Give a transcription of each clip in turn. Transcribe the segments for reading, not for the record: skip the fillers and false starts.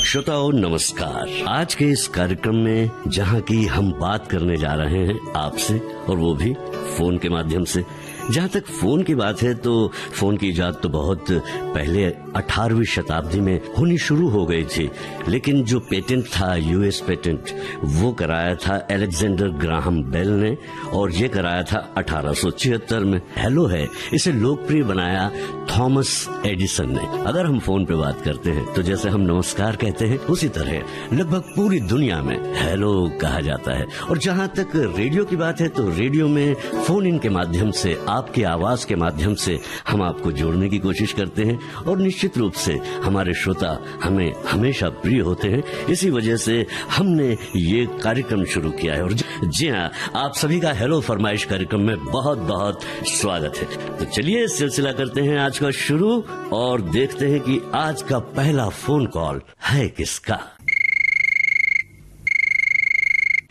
श्रोताओं नमस्कार। आज के इस कार्यक्रम में जहां की हम बात करने जा रहे हैं आपसे, और वो भी फोन के माध्यम से। जहां तक फोन की बात है तो फोन की इजाद तो बहुत पहले 18वीं शताब्दी में होनी शुरू हो गई थी, लेकिन जो पेटेंट था, यूएस पेटेंट, वो कराया था अलेक्जेंडर ग्राहम बेल ने, और ये कराया था 1876 में। हेलो है, इसे लोकप्रिय बनाया थॉमस एडिसन ने। अगर हम फोन पे बात करते हैं तो जैसे हम नमस्कार कहते हैं, उसी तरह लगभग पूरी दुनिया में हेलो कहा जाता है। और जहां तक रेडियो की बात है तो रेडियो में फोन इन के माध्यम से, आपकी आवाज के माध्यम से हम आपको जोड़ने की कोशिश करते हैं, और निश्चित रूप से हमारे श्रोता हमें हमेशा प्रिय होते हैं। इसी वजह से हमने ये कार्यक्रम शुरू किया है। और जी हाँ, आप सभी का हेलो फरमाइश कार्यक्रम में बहुत बहुत स्वागत है। तो चलिए सिलसिला करते हैं आज का शुरू, और देखते हैं कि आज का पहला फोन कॉल है किसका।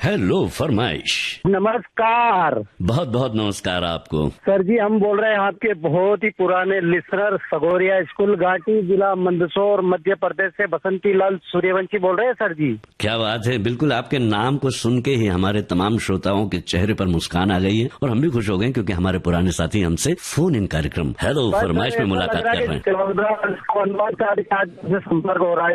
हेलो फरमाइश। नमस्कार। बहुत बहुत नमस्कार आपको। सर जी, हम बोल रहे हैं आपके बहुत ही पुराने लिसनर, सगोरिया स्कूल घाटी, जिला मंदसौर, मध्य प्रदेश से बसंती लाल सूर्यवंशी बोल रहे हैं सर जी। क्या बात है, बिल्कुल आपके नाम को सुन के ही हमारे तमाम श्रोताओं के चेहरे पर मुस्कान आ गई है, और हम भी खुश हो गए क्योंकि हमारे पुराने साथी हमसे फोन इन कार्यक्रम हेलो फरमाइश में मुलाकात कर रहे हैं। संपर्क हो रहा है,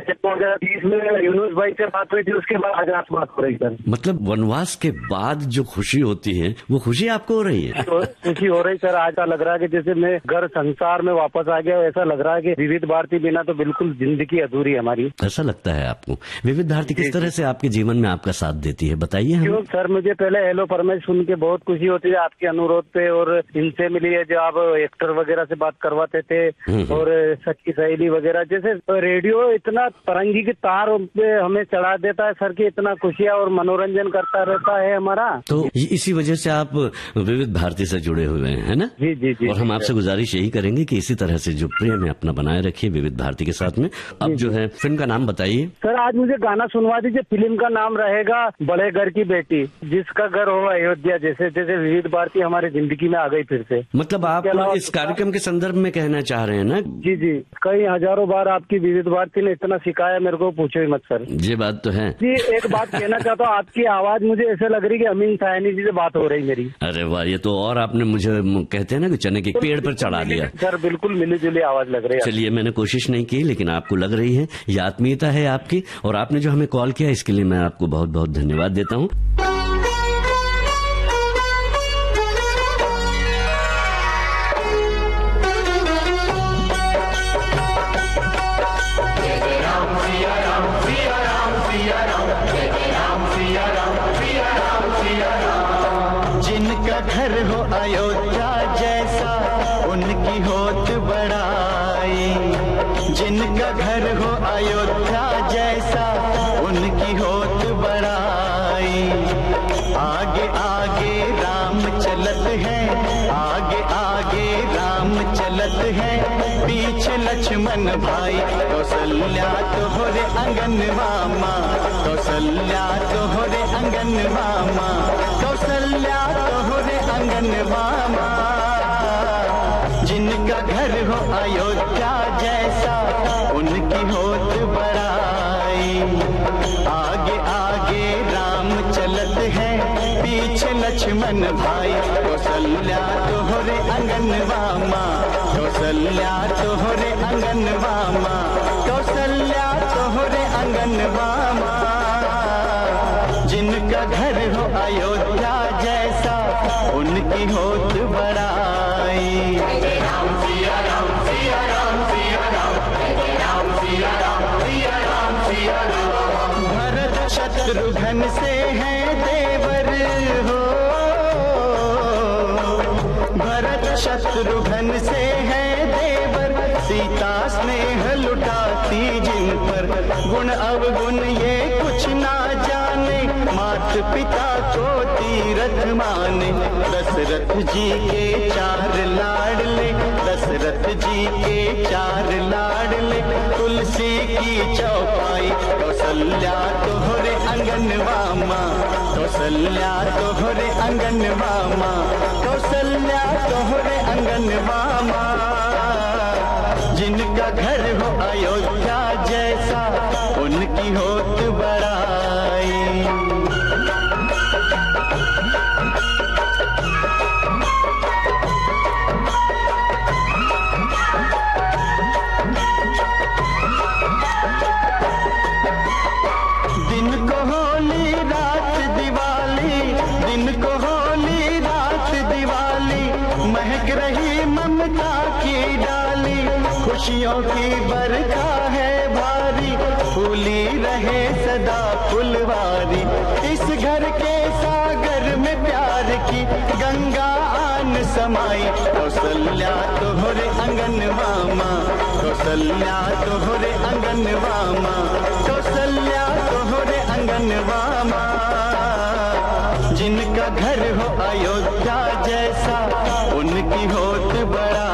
यूनुस भाई से बात हुई थी, उसके बाद आज आप बात हो रही सर। मतलब वनवास के बाद जो खुशी होती है, वो खुशी आपको हो रही है? तो खुशी हो रही सर। आज लग रहा है कि जैसे मैं घर संसार में वापस आ गया, ऐसा लग रहा है कि विविध भारती बिना तो बिल्कुल जिंदगी अधूरी है हमारी। ऐसा लगता है आपको? विविध भारती किस तरह से आपके जीवन में आपका साथ देती है, बताइए हमें। क्यों सर, मुझे पहले हेलो फरमाइश सुन के बहुत खुशी होती है आपके अनुरोध पे, और इनसे मिली है जो आप एक्टर वगैरह से बात करवाते थे, और सच्ची सहेली वगैरह। जैसे रेडियो इतना तरंगी की तार पे हमें चढ़ा देता है सर, की इतना खुशियाँ और मनोरंजन करता रहता है हमारा। तो इसी वजह से आप विविध भारती से जुड़े हुए हैं, है ना? जी जी जी। और हम आपसे गुजारिश यही करेंगे कि इसी तरह से जो प्रेम है अपना बनाए रखिए विविध भारती के साथ में। अब जो है फिल्म का नाम बताइए सर। आज मुझे गाना सुनवा दीजिए। फिल्म का नाम रहेगा बड़े घर की बेटी, जिसका घर हो अयोध्या। जैसे जैसे विविध भारती हमारी जिंदगी में आ गई फिर से। मतलब आप इस कार्यक्रम के संदर्भ में कहना चाह रहे हैं ना? जी जी। कई हजारों बार आपकी विविध भारती ने इतना सिखाया मेरे को, पूछो ही मत सर। ये बात तो है जी। एक बात कहना चाहता हूँ, आपकी आवाज मुझे ऐसे लग रही है कि अमीन साहनी जी से बात हो रही मेरी। अरे वाह, ये तो और आपने मुझे कहते हैं ना कि चने के पेड़ पर चढ़ा दिया सर। बिल्कुल मिली जुली आवाज लग रही है। चलिए, मैंने कोशिश नहीं की लेकिन आपको लग रही है। ये आत्मीयता है आपकी, और आपने जो हमें कॉल किया इसके लिए मैं आपको बहुत बहुत धन्यवाद देता हूँ। जिनका घर हो अयोध्या जैसा उनकी होत बड़ाई, जिनका घर हो अयोध्या जैसा उनकी होत बड़ाई। आगे आगे राम चलत है, आगे आगे राम चलत है, पीछे लक्ष्मण भाई। कौशल्या तोहरे अंगन मामा, कौशल्या तोहरे अंगन मामा, कौशल्या तोहरे अंगन मामा। जिनका घर हो अयोध्या जैसा उनकी होत बड़ाई। आगे आगे राम चलत है, पीछे लक्ष्मण भाई। कौशल्या तोहरे अंगन मामा, कौशल्या तोहरे अंगन मामा, कौशल्या तोहरे अंगन मामा। जिनका घर हो अयोध्या जैसा उनकी होत बड़ाई। राम सिया राम सिया राम सिया राम, राम सिया राम सिया राम सिया राम। भरत शत्रुघ्न से है देवर हो, भरत शत्रुघ्न से है देवर। सीता स्नेह लुटाती जिन पर, गुण अवगुण ये कुछ ना जाने। मात पिता को तीरथ माने, दशरथ जी के 4 लाडले, दशरथ जी के 4 लाडले। तुलसी की चौपाई, कौशल्या तोहरे अंगन मामा, कौशल्या तोहरे अंगन मामा, कौशल्या तोहरे अंगन मामा। जिनका घर हो अयोध्या जैसा उनकी ममता की डाली, खुशियों की बरखा है भारी, फूली रहे सदा फुलवारी। इस घर के सागर में प्यार की गंगा आन समाई, कौशल्या तोहरे अंगनवा माँ, कौशल्या तोहरे अंगनवा माँ, कौशल्या तोहरे अंगनवा माँ। जिनका घर हो अयोध्या जैसा, उनकी होत बड़ाई।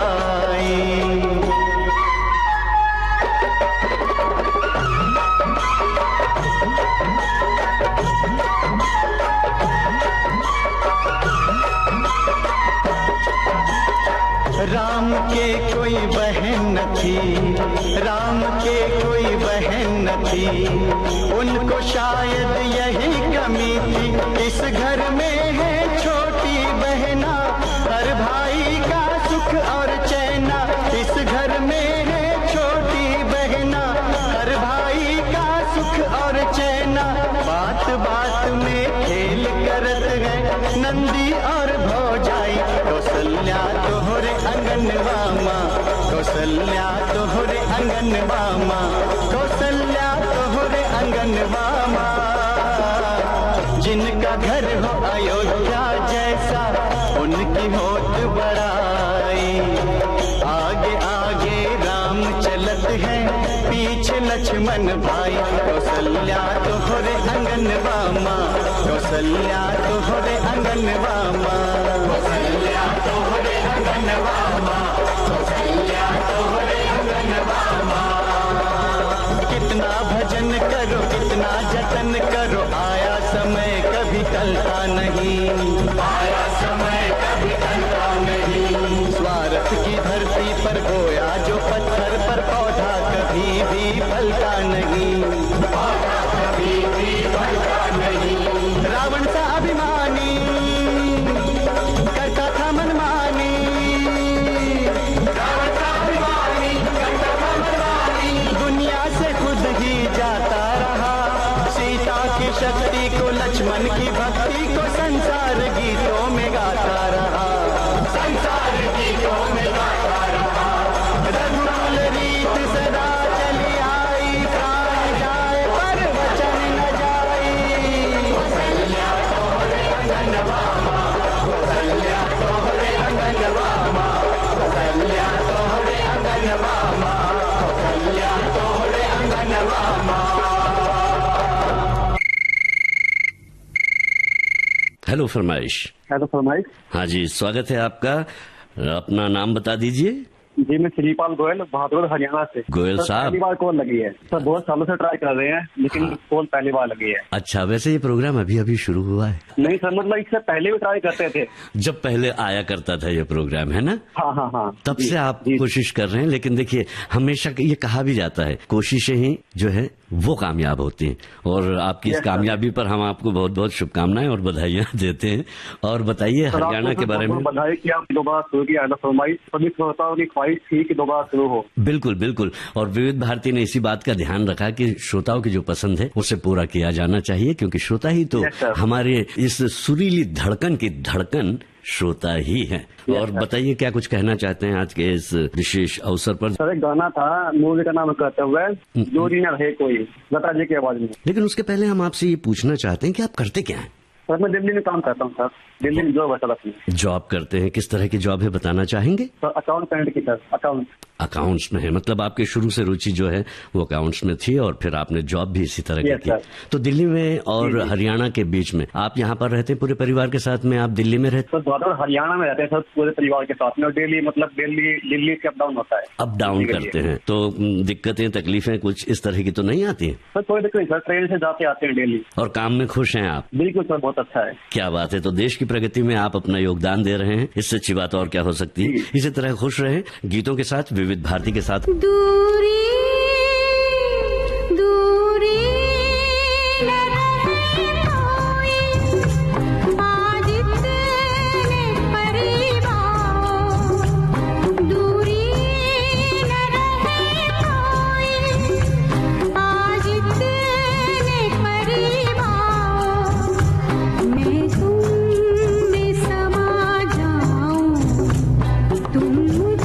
राम के कोई बहन न थी, राम के कोई बहन न थी, उनको शायद यही कमी थी। इस घर में है छोटी बहना, हर भाई का सुख और चैना। इस घर में है छोटी बहना, हर भाई का सुख और चैना। बात बात में खेल करत है नंदी और भौजाई, कौशल्या तोहरे अंगनवा माँ, कौशल्या तोहरे अंगनवा माँ, कौशल्या तोहरे अंगनवा माँ। जिनका घर हो अयोध्या जैसा, उनकी होत बड़ाई। आगे आगे राम चलत है, पीछे लक्ष्मण भाई, कौशल्या तोहरे अंगनवा माँ, कौशल्या तोहरे अंगनवा माँ, कौशल्या तोहरे अंगनवा माँ, कौशल्या तोहरे अंगनवा माँ। कितना भजन करो, कितना जतन करो, आया समय कभी टलता नहीं, आया समय कभी टलता नहीं। स्वार्थ की धरती पर बोया जो पत्थर पर पौधा, कभी भी फलता नहीं, पौधा कभी भी फलता नहीं। रावण सा अभिमानी करता था मनमानी, रावण सा अभिमानी करता था मनमानी। दुनिया से खुद ही जाता रहा, सीता की शक्ति को, लक्ष्मण की भक्ति को संसार गीतों में गाता रहा, संसार गीतों में गाता रहा। रघुकुल रीत सदा चली आई, प्राण जाए पर वचन न जाई। कौशल्या तोहरे अंगनवा माँ, कौशल्या तोहरे अंगनवा माँ, कौशल्या तोहरे अंगनवा माँ, कौशल्या तोहरे अंगनवा माँ। हेलो फरमाइश। हेलो फरमाइश। हाँ जी, स्वागत है आपका। अपना नाम बता दीजिए। जी मैं श्रीपाल गोयल, बहादुर हरियाणा से। गोयल साहब, पहली बार कॉल लगी है सर, बहुत सालों से ट्राई कर रहे हैं, लेकिन हाँ। कॉल पहली बार लगी है। अच्छा, वैसे ये प्रोग्राम अभी अभी शुरू हुआ है? नहीं सर, मतलब इससे पहले भी ट्राई करते थे। जब पहले आया करता था ये प्रोग्राम, है ना? हाँ हाँ हाँ। तब जी, से आप जी। कोशिश कर रहे हैं, लेकिन देखिए हमेशा ये कहा भी जाता है, कोशिशें ही जो है वो कामयाब होती हैं। और आपकी इस Yes, sir. कामयाबी पर हम आपको बहुत बहुत शुभकामनाएं और बधाइयां देते हैं। और बताइए सर, हरियाणा आपको के बारे में। बहुत बधाई कि आप दोबारा शुरू किया है फरमाइश। सभी श्रोताओं की ख्वाहिश थी कि दोबारा शुरू हो। बिल्कुल बिल्कुल। और विविध भारती ने इसी बात का ध्यान रखा कि श्रोताओं की जो पसंद है उसे पूरा किया जाना चाहिए, क्योंकि श्रोता ही तो Yes, sir. हमारे इस सुरीली धड़कन की धड़कन श्रोता ही है। Yes, और sir. बताइए क्या कुछ कहना चाहते हैं आज के इस विशेष अवसर पर। सर एक गाना था, मूवी का नाम कहते हुए जो जी न रहे कोई, लता जी की आवाज में। लेकिन उसके पहले हम आपसे ये पूछना चाहते हैं कि आप करते क्या हैं? सर मैं दिल्ली में काम करता हूँ सर, दिल्ली में जॉब है सर अपनी। जॉब करते हैं, किस तरह की जॉब है बताना चाहेंगे? सर अकाउंटेंट की सर, अकाउंट। अकाउंट्स में है, मतलब आपके शुरू से रुचि जो है वो अकाउंट्स में थी और फिर आपने जॉब भी इसी तरह की Yes, की। sir. तो दिल्ली में और जी, जी। हरियाणा के बीच में आप यहाँ पर रहते हैं पूरे परिवार के साथ में? आप दिल्ली में रहते? सर बहादुर हरियाणा में रहते हैं सर, पूरे परिवार के साथ में, और डेली मतलब दिल्ली से अप डाउन होता है। अप डाउन दिल्ली के करते लिए। हैं तो दिक्कतें तकलीफें कुछ इस तरह की तो नहीं आती हैं? सर कोई दिक्कत नहीं सर, ट्रेन से जाते आते हैं डेली। और काम में खुश हैं आप? बिल्कुल सर, बहुत अच्छा है। क्या बात है। तो देश की प्रगति में आप अपना योगदान दे रहे हैं, इससे अच्छी बात और क्या हो सकती है। जी। इसी तरह खुश रहें गीतों के साथ, विविध भारती के साथ। दूरी दूरी न रहे कोई, आदित्य ने परिवाओ। दूरी न रहे कोई, आदित्य ने परिवाओ। मैं तुम में समा जाऊं, तुम मुझ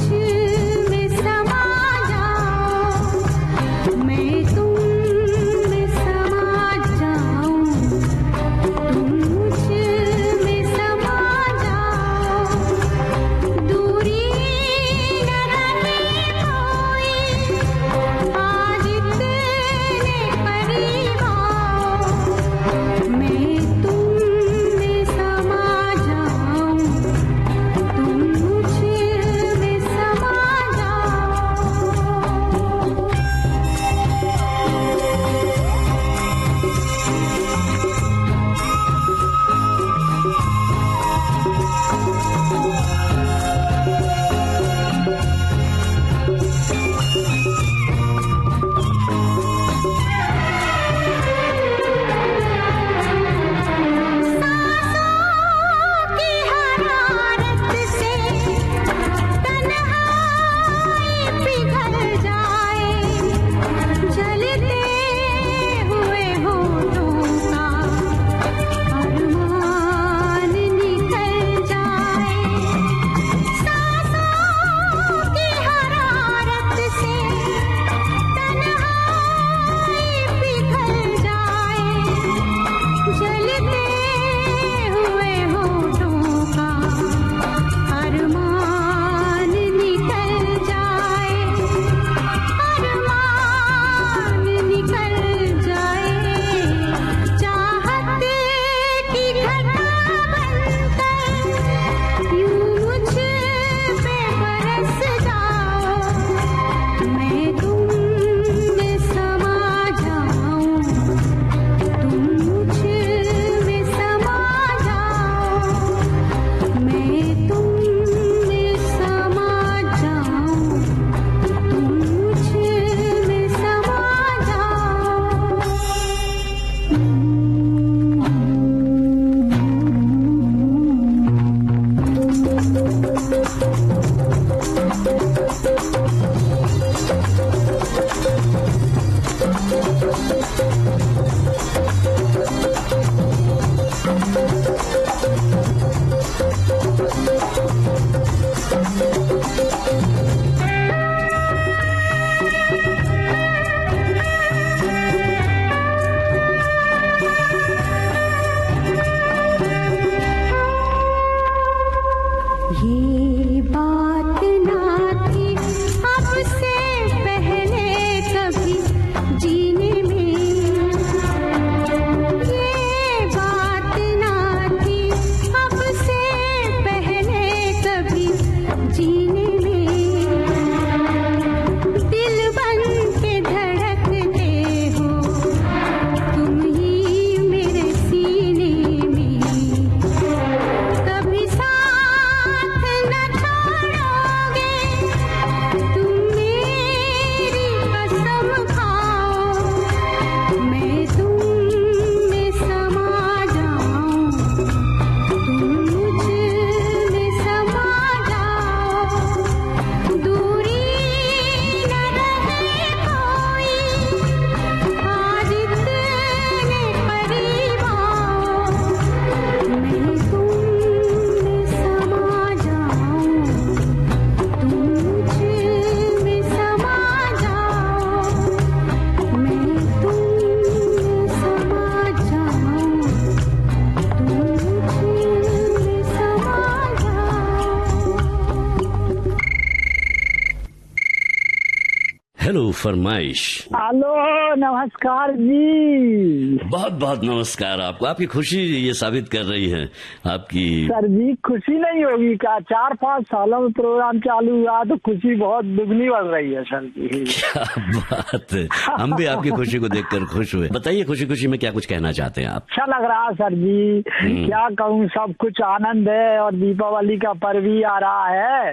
फरमाइश। हेलो, नमस्कार जी। बहुत बहुत नमस्कार आपको। आपकी खुशी ये साबित कर रही है आपकी। सर जी, खुशी नहीं होगी क्या? 4-5 सालों में प्रोग्राम चालू हुआ तो खुशी बहुत दुगनी बढ़ रही है सर जी। क्या बात है, हम भी आपकी खुशी को देखकर खुश हुए। बताइए, खुशी खुशी में क्या कुछ कहना चाहते हैं आप? अच्छा लग रहा है सर जी, क्या कहूँ, सब कुछ आनंद है और दीपावली का पर्व भी आ रहा है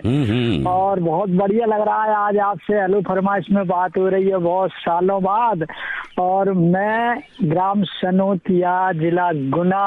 और बहुत बढ़िया लग रहा है। आज आपसे हेलो फरमाइश में बात हो रही है बहुत सालों बाद। और मैं ग्राम सनोतिया, जिला गुना,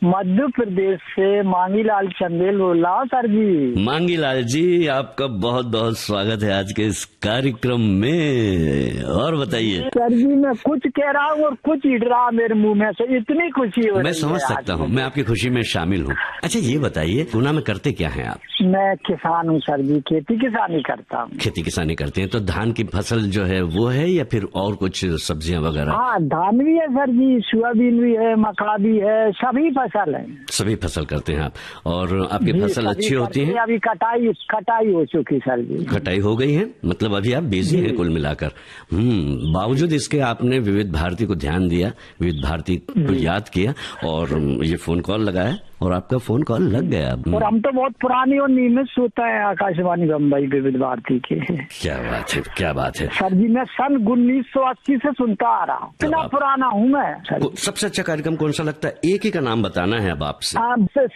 मध्य प्रदेश से मांगीलाल चंदेल बोल रहा हूँ सर जी। मांगीलाल जी, आपका बहुत बहुत स्वागत है आज के इस कार्यक्रम में। और बताइए। सर जी, मैं कुछ कह रहा हूँ और कुछ हिट रहा मेरे मुंह में से, इतनी खुशी हो रही है। मैं समझ सकता हूँ, मैं आपकी खुशी में शामिल हूँ। अच्छा ये बताइए, गुना में करते क्या हैं आप? मैं किसान हूँ सर जी, खेती किसानी करता हूँ। खेती किसानी करते हैं तो धान की फसल जो है वो है या फिर और कुछ सब्जियां वगैरह? हाँ, धान भी है सर जी, सोयाबीन भी है, मक्का भी है, सभी फसल है। सभी फसल करते हैं आप। और आपकी फसल अच्छी होती है? अभी कटाई हो चुकी सर जी। कटाई हो गई है, मतलब अभी आप बिजी हैं कुल मिलाकर। बावजूद इसके आपने विविध भारती को ध्यान दिया, विविध भारती को याद किया और ये फोन कॉल लगाया और आपका फोन कॉल लग गया। और हम तो बहुत पुरानी और नियमित श्रोता है आकाशवाणी बम्बई विविध भारती के। क्या बात है, क्या बात है सर जी। मैं सन 1980 से सुनता आ रहा हूँ, इतना पुराना हूँ मैं सर जी। सबसे अच्छा कार्यक्रम कौन सा लगता है? एक ही का नाम बताना है अब आपसे।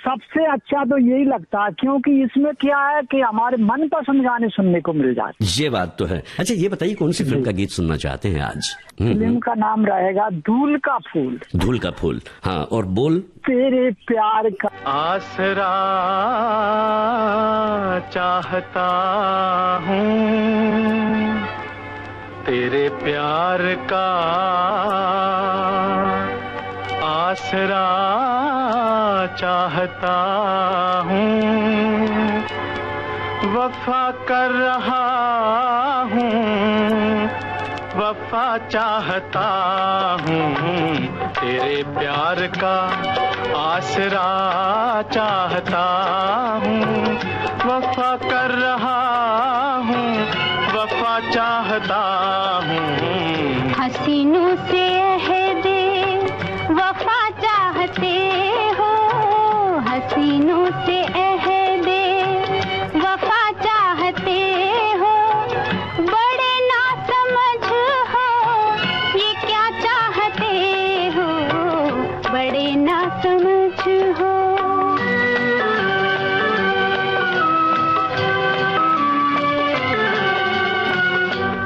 सबसे अच्छा तो यही लगता है, क्योंकि इसमें क्या है कि हमारे मनपसंद गाने सुनने को मिल जाते। ये बात तो है। अच्छा ये बताइए, कौन सी फिल्म का गीत सुनना चाहते हैं आज? फिल्म का नाम रहेगा धूल का फूल। धूल का फूल, हाँ। और बोल? तेरे प्यार का आसरा चाहता हूँ, तेरे प्यार का आसरा चाहता हूँ, वफा कर रहा हूँ, वफा चाहता हूँ, तेरे प्यार का आसरा चाहता हूँ, वफा कर रहा हूँ, वफा चाहता हूँ। हसीनों से अहदे वफा चाहते हो, हसीनों से अहदे वफा चाहते हो, बड़े ना समझ हो ये क्या चाहते हो, बड़े ना समझ हो।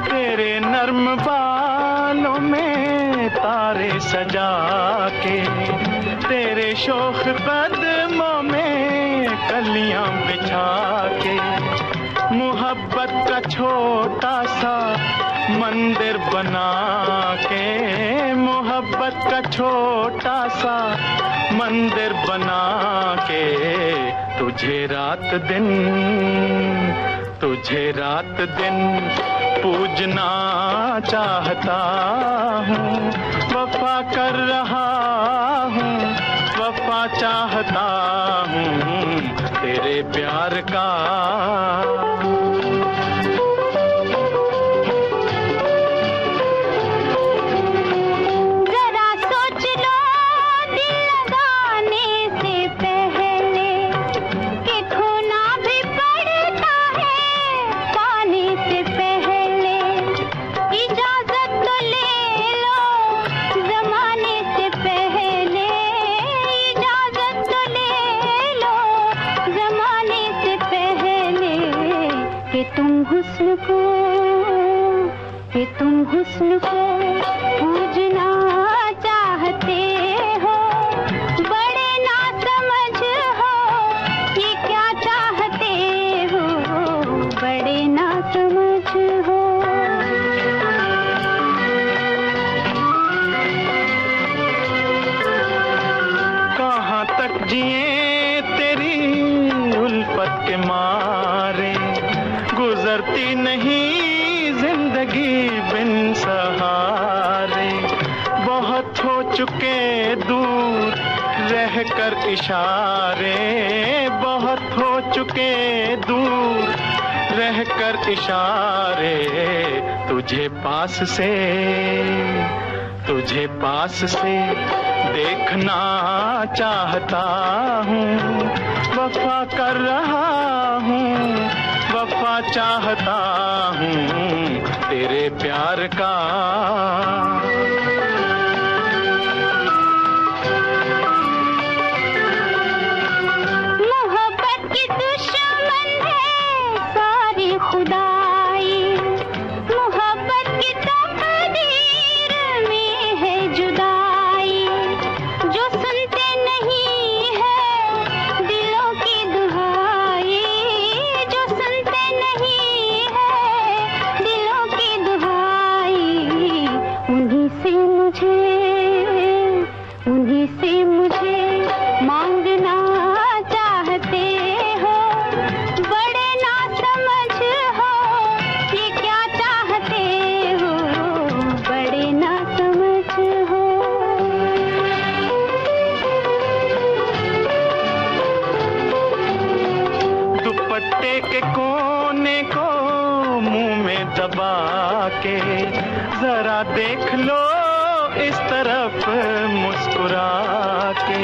तेरे नर्म बालों में तारे सजा के, तेरे शोख कदमों में कलियां बिछा के, मोहब्बत का छोटा सा मंदिर बना के, मोहब्बत का छोटा सा मंदिर बना के, तुझे रात दिन, तुझे रात दिन पूजना चाहता हूँ, वफा कर रहा हूँ, वफा चाहता हूँ, तेरे प्यार का। जरा सोच लो दिल लगाने से पहले कि खोना भी पड़ता है पाने से पहले, इजाजत तो ले लो जमाने से पहले, इजाजत तो ले लो जमाने से पहले, कि तुम हुस्न को, कि तुम हुस्न को पूजना चाहते हो, बड़े ना समझ हो ये क्या चाहते हो, बड़े ना समझ हो। कहाँ तक जिए तेरी उल्फत के मारे, गुजरती नहीं जिंदगी बिन सहारे, बहुत हो चुके दूर रह कर इशारे, बहुत हो चुके दूर रह कर इशारे, तुझे पास से देखना चाहता हूँ, वफा कर रहा हूँ, वफा चाहता हूँ तेरे प्यार का। मोहब्बत की दुश्मन है सारी खुदाई, मोहब्बत की तकदीर में है जुदाई, जो सुनते नहीं है दिलों की दुहाई, जो सुनते नहीं है दिलों की दुहाई, उन्हीं से मुझे मांगना चाहते हो, बड़े ना समझ हो ये क्या चाहते हो, बड़े ना समझ हो। दुपट्टे के कोने को मुंह में दबा के जरा देख लो इस तरफ मुस्कुरा के,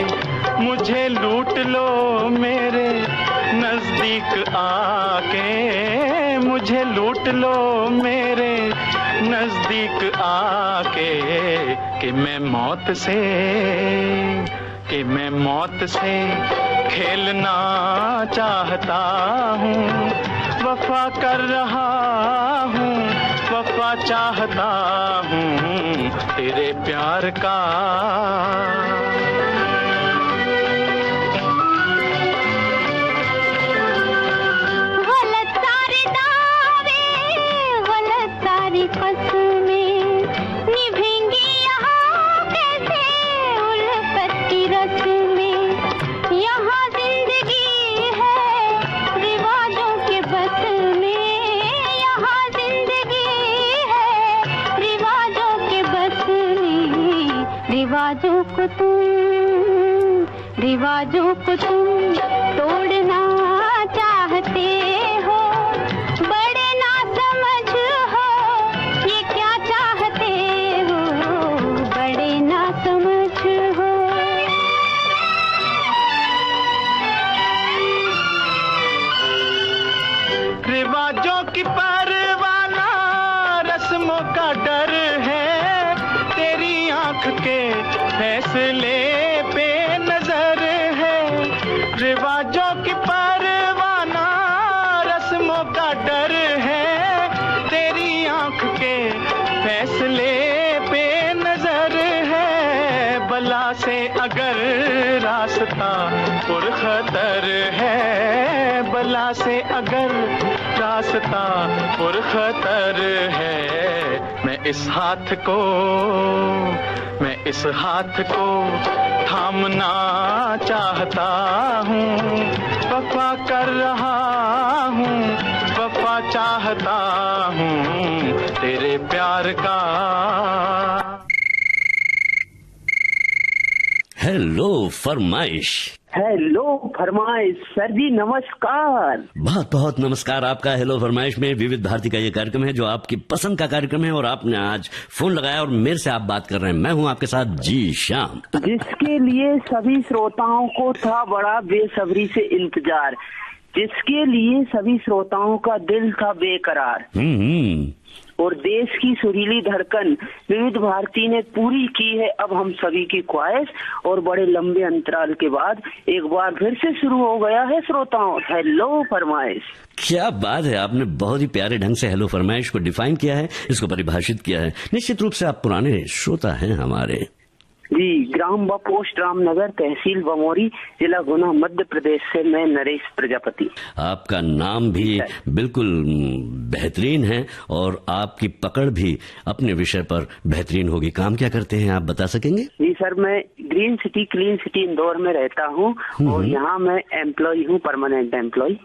मुझे लूट लो मेरे नजदीक आके, मुझे लूट लो मेरे नजदीक आके, कि मैं मौत से खेलना चाहता हूँ, वफा कर रहा हूँ, वफा चाहता हूँ तेरे प्यार का। गलत सारे दावे, गलत सारी कसमें निभेंगी यहाँ कैसे उल्फत की रस्में, यहाँ जिंदगी है रिवाजों के बस में, यहाँ जिंदगी है रिवाजों के बस में, रिवाजों को तुम तोड़ना चाहते हो, बड़े ना समझ हो ये क्या चाहते हो, बड़े ना समझ हो। रिवाजों की परवाना रस्मों का डर है, तेरी आंख के फैसले पे नजर है, रिवाजों की परवाना रस्मों का डर है, तेरी आंख के फैसले पे नजर है, बला से अगर रास्ता पुरखतर है, बला से अगर रास्ता पुरखतर है, मैं इस हाथ को थामना चाहता हूँ, वफा कर रहा हूँ, वफा चाहता हूँ तेरे प्यार का। हेलो फरमाइश। हेलो फरमाइश सर जी, नमस्कार। बहुत बहुत नमस्कार आपका। हेलो फरमाइश में विविध भारती का ये कार्यक्रम है जो आपकी पसंद का कार्यक्रम है, और आपने आज फोन लगाया और मेरे से आप बात कर रहे हैं। मैं हूं आपके साथ जी श्याम, जिसके लिए सभी श्रोताओं को था बड़ा बेसब्री से इंतजार, जिसके लिए सभी श्रोताओं का दिल था बेकरार, और देश की सुरीली धड़कन विविध भारती ने पूरी की है अब हम सभी की ख्वाहिश, और बड़े लंबे अंतराल के बाद एक बार फिर से शुरू हो गया है श्रोताओं हेलो फरमाइश। क्या बात है, आपने बहुत ही प्यारे ढंग से हेलो फरमाइश को डिफाइन किया है, इसको परिभाषित किया है। निश्चित रूप से आप पुराने श्रोता हैं हमारे। जी, ग्राम व पोस्ट रामनगर, तहसील बमोरी, जिला गुना, मध्य प्रदेश से मैं नरेश प्रजापति। आपका नाम भी बिल्कुल बेहतरीन है और आपकी पकड़ भी अपने विषय पर बेहतरीन होगी। काम क्या करते हैं आप बता सकेंगे? जी सर, मैं green city clean city Indore में रहता हूँ और यहाँ मैं एम्प्लॉय हूँ, परमानेंट एम्प्लॉय।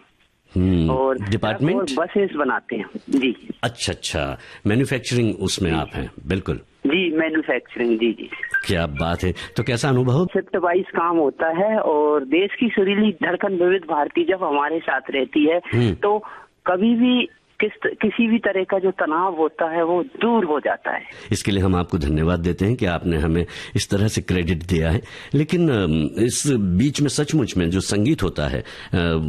और डिपार्टमेंट बसेस बनाते हैं जी। अच्छा, मैन्युफैक्चरिंग उसमें आप हैं? बिल्कुल जी, मैन्युफैक्चरिंग। जी। क्या बात है, तो कैसा अनुभव? शिफ्ट वाइज काम होता है और देश की सुरीली धड़कन विविध भारती जब हमारे साथ रहती है तो कभी भी किसी भी तरह का जो तनाव होता है वो दूर हो जाता है। इसके लिए हम आपको धन्यवाद देते हैं कि आपने हमें इस तरह से क्रेडिट दिया है। लेकिन इस बीच में सचमुच में जो संगीत होता है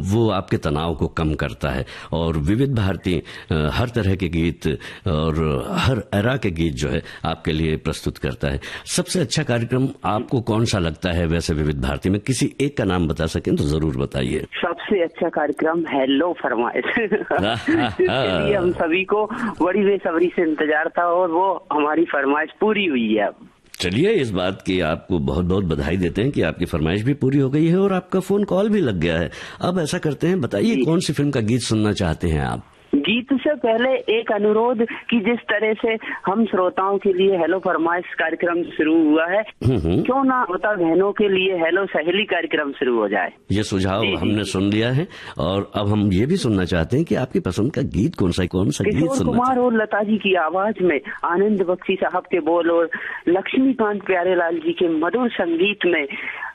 वो आपके तनाव को कम करता है, और विविध भारती हर तरह के गीत और हर एरा के गीत जो है आपके लिए प्रस्तुत करता है। सबसे अच्छा कार्यक्रम आपको कौन सा लगता है वैसे विविध भारती में? किसी एक का नाम बता सकें तो जरूर बताइए। सबसे अच्छा कार्यक्रम हेलो फरमाइश इसके लिए हम सभी को बड़ी बेसब्री से इंतजार था और वो हमारी फरमाइश पूरी हुई है। अब चलिए, इस बात की आपको बहुत बहुत बधाई देते हैं कि आपकी फरमाइश भी पूरी हो गई है और आपका फोन कॉल भी लग गया है। अब ऐसा करते हैं, बताइए कौन सी फिल्म का गीत सुनना चाहते हैं आप? गीत से पहले एक अनुरोध कि जिस तरह से हम श्रोताओं के लिए हेलो फरमाइश कार्यक्रम शुरू हुआ है, क्यों ना श्रोता बहनों के लिए हेलो सहेली कार्यक्रम शुरू हो जाए। ये सुझाव हमने सुन लिया है और अब हम ये भी सुनना चाहते हैं कि आपकी पसंद का गीत कौन सा गीत सुनना? किशोर कुमार और लता जी की आवाज में आनंद बख्शी साहब के बोल और लक्ष्मीकांत प्यारेलाल जी के मधुर संगीत में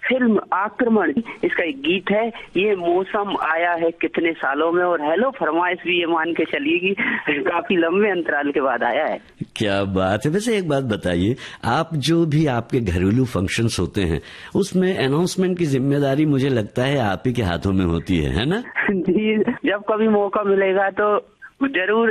फिल्म आक्रमण, इसका एक गीत है, ये मौसम आया है कितने सालों में। और हेलो फरमाइश भी ये मान के चलिए कि काफी लंबे अंतराल के बाद आया है। क्या बात है। वैसे एक बात बताइए, आप जो भी आपके घरेलू फंक्शंस होते हैं उसमें अनाउंसमेंट की जिम्मेदारी मुझे लगता है आप ही के हाथों में होती है ना? जी, जब कभी मौका मिलेगा तो जरूर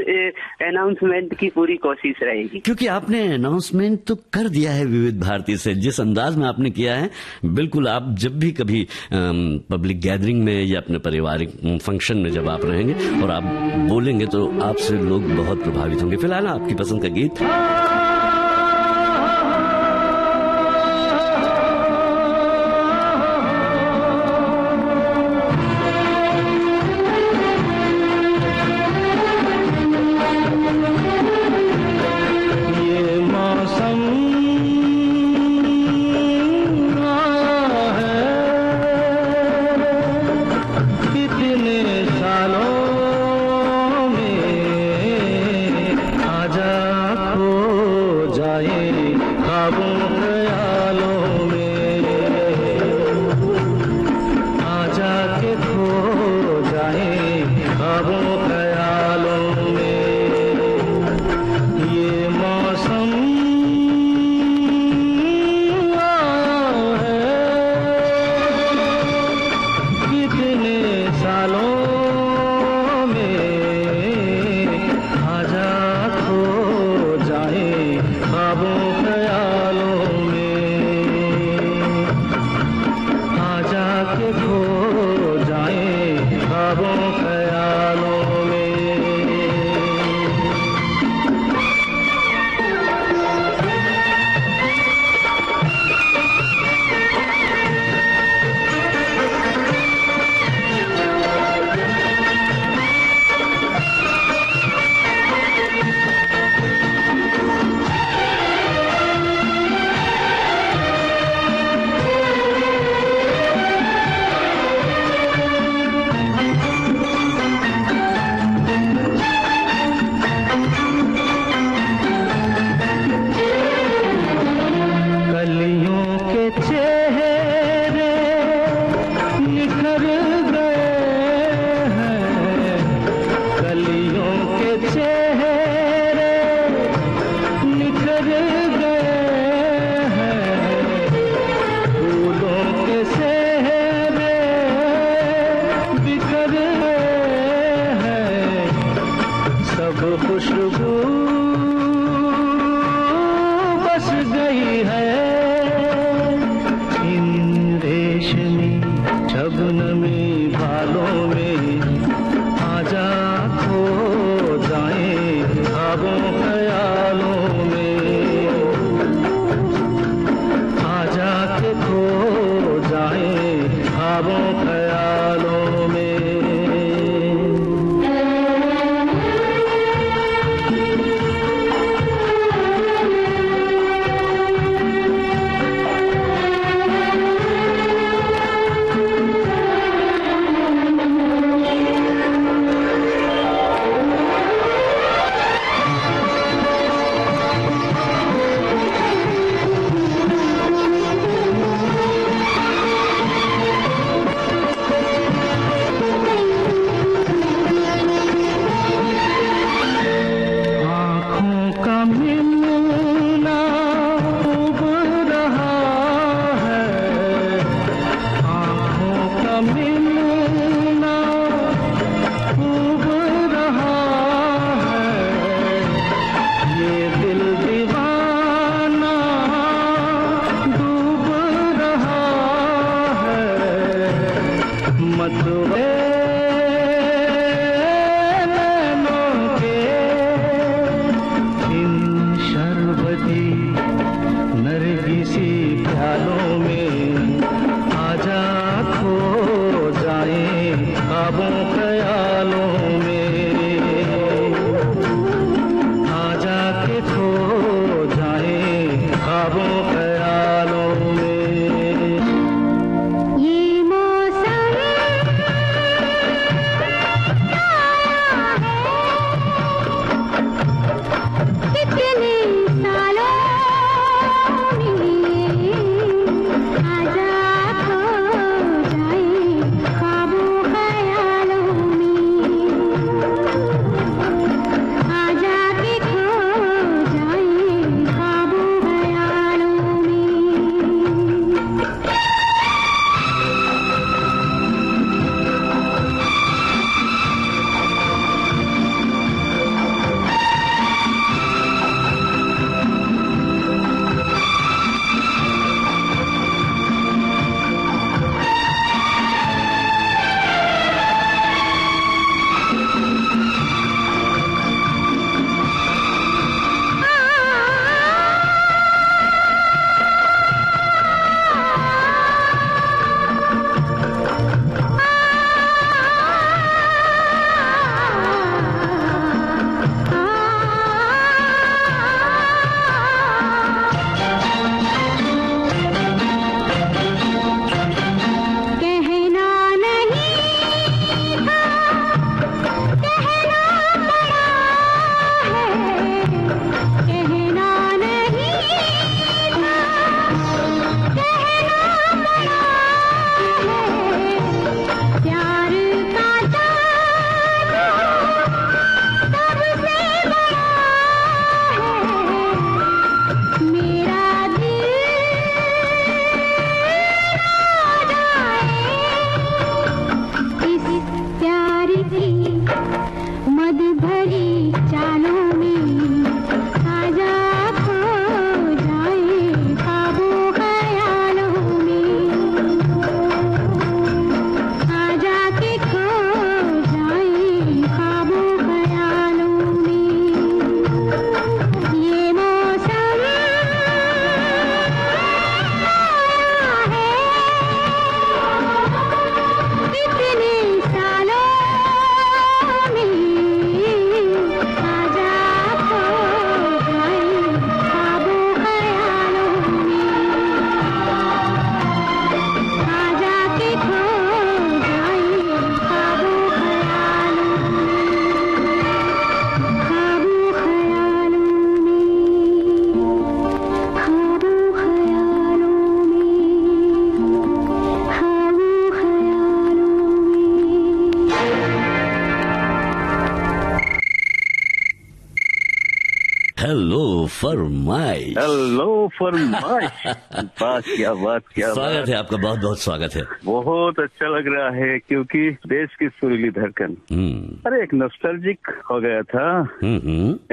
अनाउंसमेंट की पूरी कोशिश रहेगी। क्योंकि आपने अनाउंसमेंट तो कर दिया है विविध भारती से, जिस अंदाज में आपने किया है, बिल्कुल आप जब भी कभी पब्लिक गैदरिंग में या अपने पारिवारिक फंक्शन में जब आप रहेंगे और आप बोलेंगे तो आपसे लोग बहुत प्रभावित होंगे। फिलहाल आपकी पसंद का गीत ख्वाबों ख्यालों में। ये मौसम कितने सालों में आजा खो जाए ख्वाबों ख्यालों में, आजा के खो जाए ख्वाबों ख्यालों में। कहना नहीं था, कहना पड़ा है, कहना नहीं था, कहना पड़ा है, प्यार का ताना सबसे बड़ा है, मेरा दिल इस प्यार की मद भरी चालों में, आजा खो जाए ख्वाबों ख्यालों में, आजा के खो जाए ख्वाबों ख्यालों में। ये मौसम है कितने सालों में, आजा खो जाए ख्वाबों ख्यालों में, आजा के खो जाए ख्वाबों ख्यालों हेलो फरमाइश। हेलो फरमाइश। बात क्या बात क्या स्वागत बात। है आपका, बहुत बहुत स्वागत है। बहुत अच्छा लग रहा है क्योंकि देश की सुरीली धड़कन, अरे एक नॉस्टैल्जिक हो गया था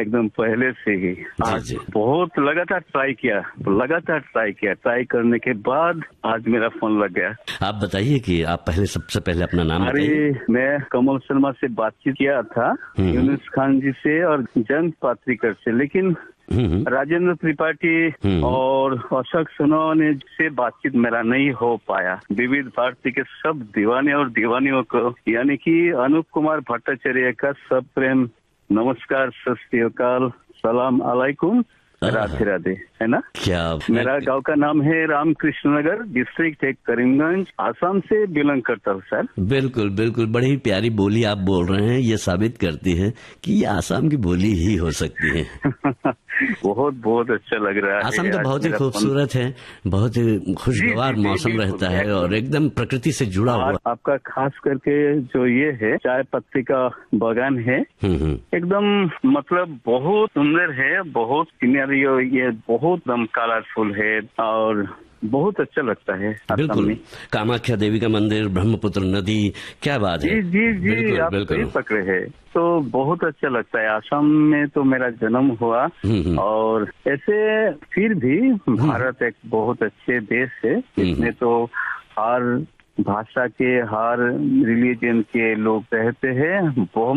एकदम पहले से ही। आज जी। बहुत लगातार ट्राई किया, ट्राई करने के बाद आज मेरा फोन लग गया। आप बताइए कि आप पहले, सबसे पहले अपना नाम अरे बताइए। मैं कमल शर्मा से बातचीत किया था, यूनुस खान जी से और जयंत पात्रिकर से, लेकिन राजेंद्र त्रिपाठी और अशोक सोनवणे से बातचीत मेरा नहीं हो पाया। विविध भारती के सब दीवाने और दीवानियों को, यानी कि अनूप कुमार भट्टाचार्य का सब प्रेम नमस्कार, सत श्री अकाल, सलाम अलैकुम, राधे राधे, है ना। क्या मेरा गांव का नाम है रामकृष्ण नगर, डिस्ट्रिक्ट है करीमगंज, आसाम से बिलोंग करता हूँ सर। बिल्कुल बिल्कुल, बड़ी प्यारी बोली आप बोल रहे हैं, ये साबित करती है कि ये आसाम की बोली ही हो सकती है। बहुत बहुत अच्छा लग रहा है। आसाम तो आज बहुत ही मेरा खूबसूरत है, बहुत ही खुशगवार जी, जी, मौसम बिल्कुल, रहता है बिल्कुल। और एकदम प्रकृति से जुड़ा हुआ। और आपका खास करके जो ये है चाय पत्ती का बागान है, एकदम मतलब बहुत सुंदर है, बहुत सिनेरियो ये बहुत दम कलरफुल है और बहुत अच्छा लगता है आसाम बिल्कुल, में। कामाख्या देवी का मंदिर, ब्रह्मपुत्र नदी, क्या बात है। जी जी जी, बिल्कुल, आप बिल्कुल। सही पकड़े हैं। तो बहुत अच्छा लगता है। आसाम में तो मेरा जन्म हुआ और ऐसे फिर भी भारत एक बहुत अच्छे देश है, इसमें तो हर भाषा के, हर रिलीजन के लोग रहते हैं।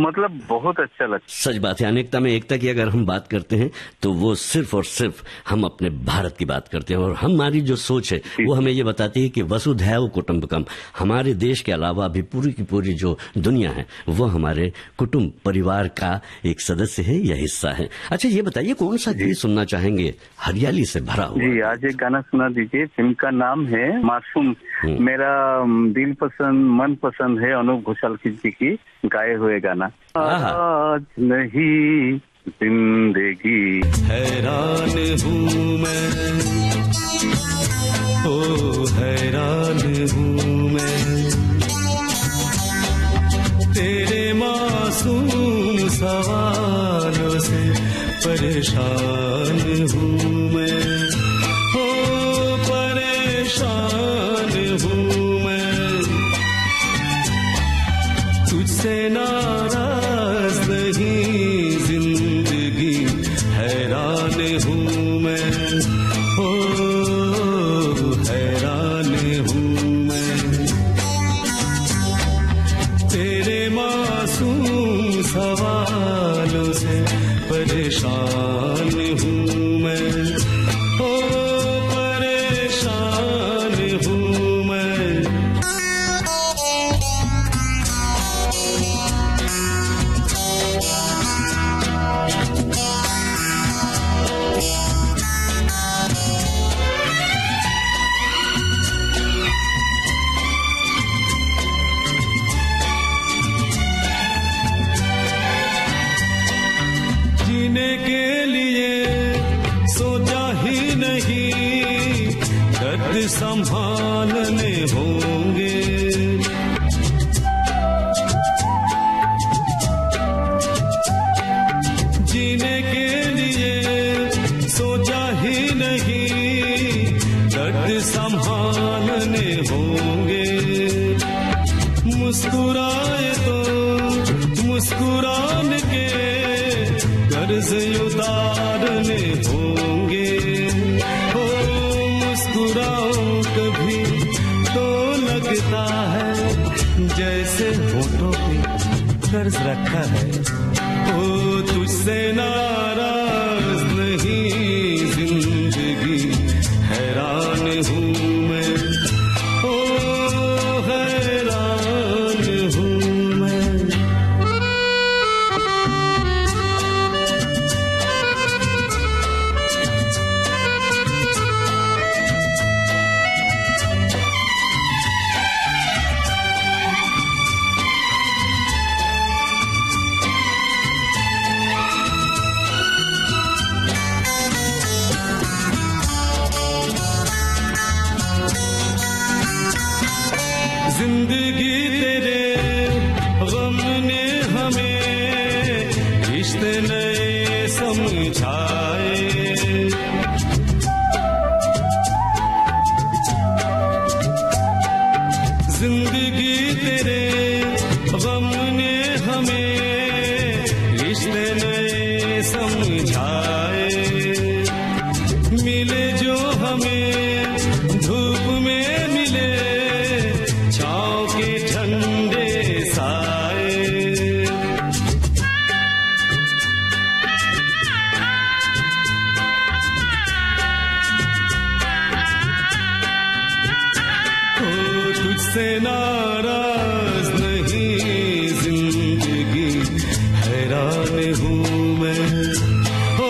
मतलब बहुत अच्छा लगता है। सच बात है, अनेकता में एकता की अगर हम बात करते हैं तो वो सिर्फ और सिर्फ हम अपने भारत की बात करते हैं, और हमारी जो सोच है वो हमें ये बताती है कि वसुधैव कुटुंबकम, हमारे देश के अलावा भी पूरी की पूरी जो दुनिया है वो हमारे कुटुंब परिवार का एक सदस्य है या हिस्सा है। अच्छा, ये बताइए कौन सा गीत सुनना चाहेंगे? हरियाली से भरा हुआ। जी, आज एक गाना सुना दीजिए। फिल्म का नाम है मासूम। मेरा दिल पसंद, मन पसंद है अनूप घोषाल जी की गाए हुए गाना। आज नहीं जिंदगी हैरान हूँ मैं, ओ हैरान हूँ मैं, तेरे मासूम सवालों से परेशान हूँ मैं, ओ परेशान हूँ मैं, तुझसे नाराज नहीं जिंदगी, हैरान हूँ मैं, ओ हैरान हूँ मैं, तेरे मासूम सवालों से परेशान हूँ मैं, ओ परेशान हूँ मैं। जीने के लिए सोचा ही नहीं, दर्द संभालने होंगे, जीने के लिए सोचा ही नहीं, दर्द संभालने होंगे, मुस्कुराए तो मुस्कुराने के कर्ज उतारने होंगे, हो मुस्कुराओ कभी तो लगता है जैसे होठों पे कर्ज रखा है, ओ तुझसे नाराज नहीं जिंदगी, हैरान हूँ मैं, ओ हैरान हूँ मैं। जिंदगी तेरे गम ने हमें रिश्ते नए समझाए, जिंदगी तेरे गम ने हमें रिश्ते नए समझाए, मिले जो हमें धूप में मिले छाँव के ठंडे साए, ओ तुझसे नाराज नहीं जिंदगी, हैरान हूँ मैं, ओ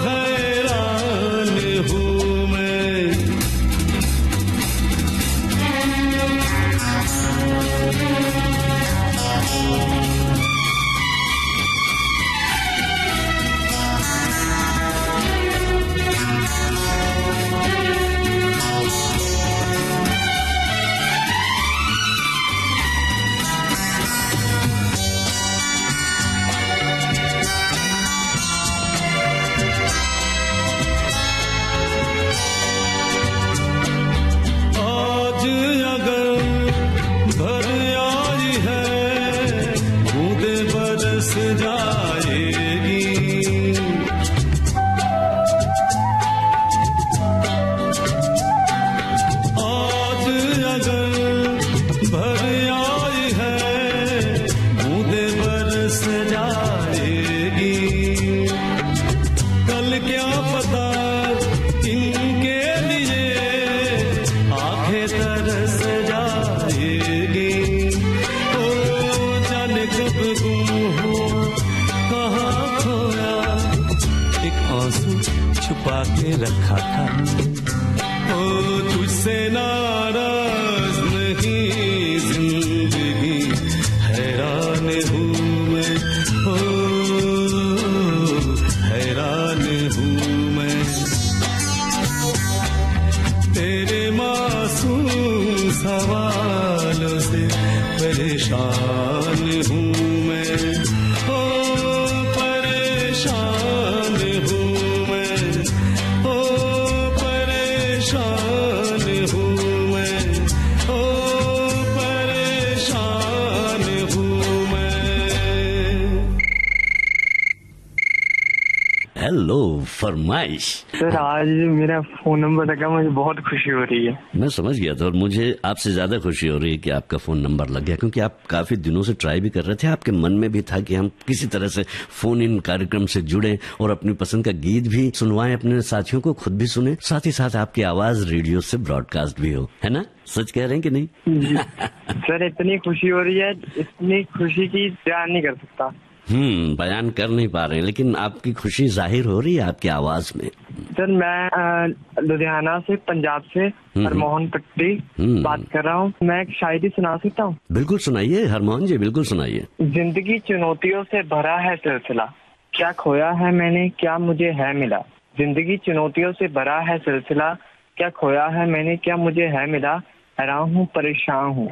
हैरान हूँ मैं। छुपा के रखा था। ओ तुझसे नाराज नहीं जिंदगी, हैरान हूँ मैं, ओ हैरान हूँ मैं, तेरे मासूम सवालों से परेशान हूँ मैं, ओ परेशान हूँ मैं, ओ परेशान हूँ मैं, ओ परेशान हूँ मैं। हेलो फरमाइश। सर आज मेरा फोन नंबर लगा, मुझे बहुत खुशी हो रही है। मैं समझ गया था और मुझे आपसे ज्यादा खुशी हो रही है कि आपका फोन नंबर लग गया, क्योंकि आप काफी दिनों से ट्राई भी कर रहे थे। आपके मन में भी था कि हम किसी तरह से फोन इन कार्यक्रम से जुड़े और अपनी पसंद का गीत भी सुनवाएं अपने साथियों को, खुद भी सुने, साथ ही साथ आपकी आवाज रेडियो से ब्रॉडकास्ट भी हो, है ना? सच कह रहे हैं कि नहीं? सर इतनी खुशी हो रही है, इतनी खुशी की बयान नहीं कर सकता। बयान कर नहीं पा रहे हैं, लेकिन आपकी खुशी जाहिर हो रही है आपकी आवाज में। सर मैं लुधियाना से, पंजाब से हरमोहन पट्टी बात कर रहा हूँ। मैं एक शायरी सुना सकता हूँ? बिल्कुल सुनाइए हरमोहन जी, बिल्कुल सुनाइए। जिंदगी चुनौतियों से भरा है सिलसिला, क्या खोया है मैंने क्या मुझे है मिला। जिंदगी चुनौतियों से भरा है सिलसिला, क्या खोया है मैंने क्या मुझे है मिला। हैरान हूँ परेशान हूँ,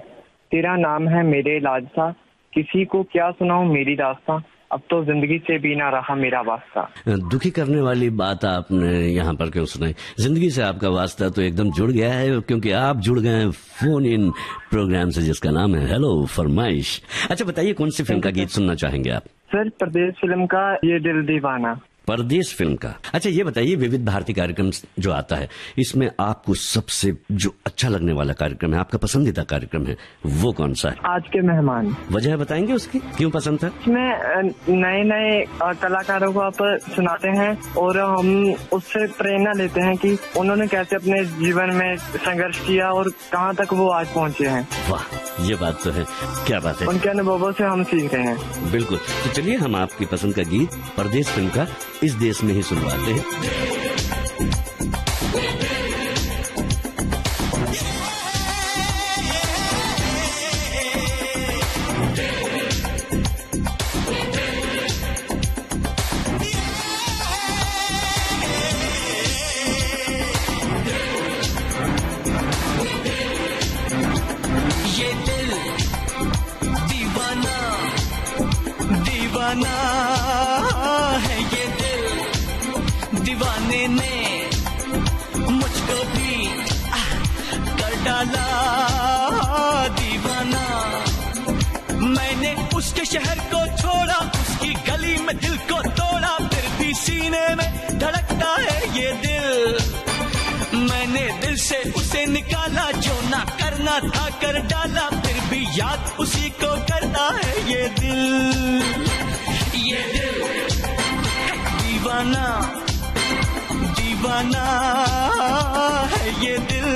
तेरा नाम है मेरे लाजसा, किसी को क्या सुनाऊं मेरी दास्तां, अब तो जिंदगी से भी ना रहा मेरा वास्ता। दुखी करने वाली बात आपने यहाँ पर क्यों सुनाई? जिंदगी से आपका वास्ता तो एकदम जुड़ गया है, क्योंकि आप जुड़ गए हैं फोन इन प्रोग्राम से जिसका नाम है हेलो फरमाइश। अच्छा बताइए, कौन सी फिल्म का गीत सुनना चाहेंगे आप? सर परदेश फिल्म का ये दिल दीवाना। परदेश फिल्म का। अच्छा ये बताइए, विविध भारती कार्यक्रम जो आता है, इसमें आपको सबसे जो अच्छा लगने वाला कार्यक्रम है, आपका पसंदीदा कार्यक्रम है, वो कौन सा है? आज के मेहमान। वजह बताएंगे उसकी, क्यों पसंद था? इसमें नए नए कलाकारों को आप सुनाते हैं और हम उससे प्रेरणा लेते हैं कि उन्होंने कैसे अपने जीवन में संघर्ष किया और कहाँ तक वो आज पहुँचे हैं। वाह, ये बात तो है, क्या बात है। उनके अनुभवों से हम सीख रहे हैं। बिल्कुल। तो चलिए हम आपकी पसंद का गीत परदेश फिल्म का इस देश में ही सुनवाते हैं। ये दिल दीवाना दीवाना है, ये दिल दीवाने ने मुझको भी कर डाला दीवाना। मैंने उसके शहर को छोड़ा, उसकी गली में दिल को तोड़ा, फिर भी सीने में धड़कता है ये दिल। मैंने दिल से उसे निकाला, जो ना करना था कर डाला, फिर भी याद उसी को करता है ये दिल। ये दिल दीवाना दीवाना है ये दिल।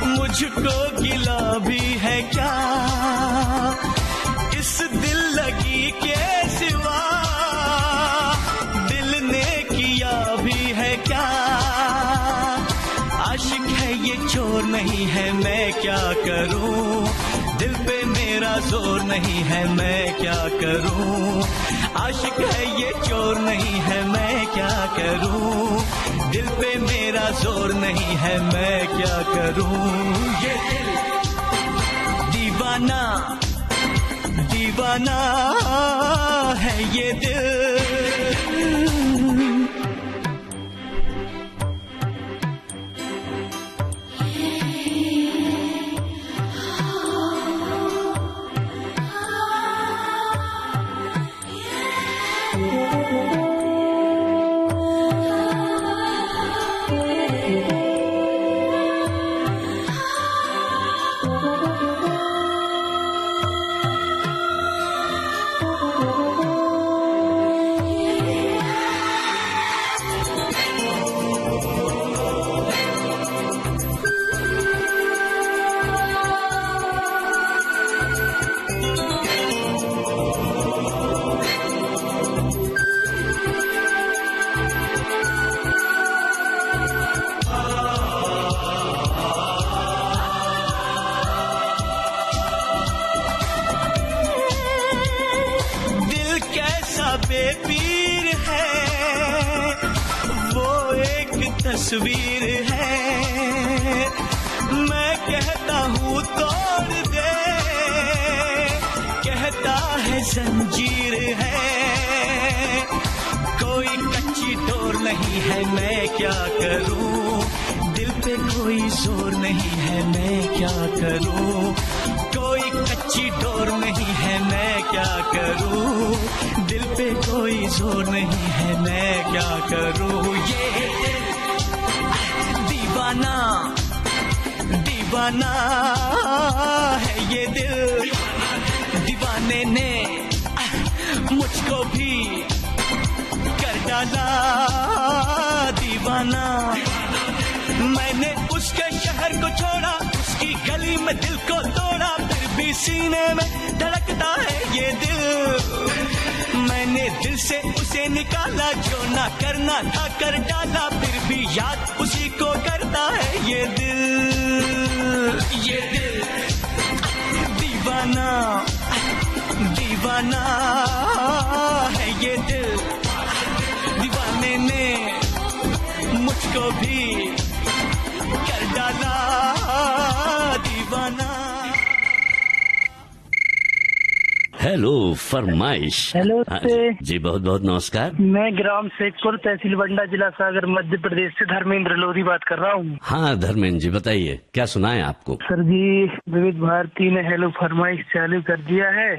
मुझको गिला भी है क्या इस दिल लगी के सिवा, दिल ने किया भी है क्या। आशिक है ये छोड़ शोर नहीं है, मैं क्या करूं? दिल पे मेरा जोर नहीं है, मैं क्या करूं? आशिक है ये चोर नहीं है, मैं क्या करूं? दिल पे मेरा जोर नहीं है, मैं क्या करूं? ये दिल दीवाना दीवाना है ये दिल। बेपीर है, वो एक तस्वीर है। मैं कहता हूँ तोड़ दे, कहता है जंजीर है। कोई कच्ची डोर नहीं है, मैं क्या करूँ? दिल पे कोई जोर नहीं है, मैं क्या करूँ? कोई कच्ची डोर नहीं है, मैं क्या करूँ? दिल पे कोई जोर नहीं है, मैं क्या करूँ? ये दिल दीवाना दीवाना है ये दिल। दीवाने ने मुझको भी कर डाला दीवाना। मैंने उसके शहर को छोड़ा, उसकी गली में दिल को तोड़ा, फिर भी सीने में धड़कता है ये दिल। मैंने दिल से उसे निकाला, जो ना करना था कर डाला, फिर भी याद उसी को करता है ये दिल। ये दिल दीवाना दीवाना है ये दिल। दीवाने ने मुझको भी कर डाला दीवाना। हेलो फरमाइश। हेलो हाँ से जी, बहुत बहुत नमस्कार। मैं ग्राम शेखपुर, तहसील बंडा, जिला सागर, मध्य प्रदेश से धर्मेंद्र लोधी बात कर रहा हूँ। हाँ धर्मेंद्र जी, बताइए क्या सुनाए आपको? सर जी, विविध भारती ने हेलो फरमाइश चालू कर दिया है।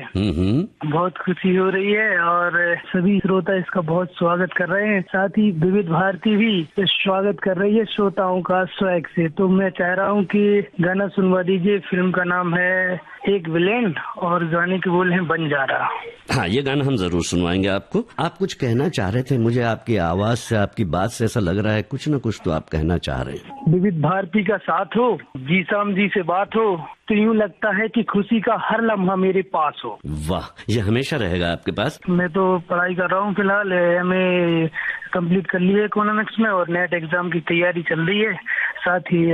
बहुत खुशी हो रही है और सभी श्रोता इसका बहुत स्वागत कर रहे हैं। साथ ही विविध भारती भी स्वागत कर रही है श्रोताओं का स्वैग से। तो मैं चाह रहा हूँ कि गाना सुनवा दीजिए। फिल्म का नाम है एक विलेन और गाने के बोल हैं बंजारा। हाँ, ये गाना हम जरूर सुनवाएंगे आपको। आप कुछ कहना चाह रहे थे, मुझे आपकी आवाज से, आपकी बात से ऐसा लग रहा है कुछ न कुछ तो आप कहना चाह रहे हैं। विविध भारती का साथ हो, जी शाम जी से बात हो, तो यूँ लगता है कि खुशी का हर लम्हा मेरे पास हो। वाह, ये हमेशा रहेगा आपके पास। मैं तो पढ़ाई कर रहा हूँ फिलहाल, MA कंप्लीट कर ली है इकोनॉमिक्स में और नेट एग्जाम की तैयारी चल रही है। साथ ही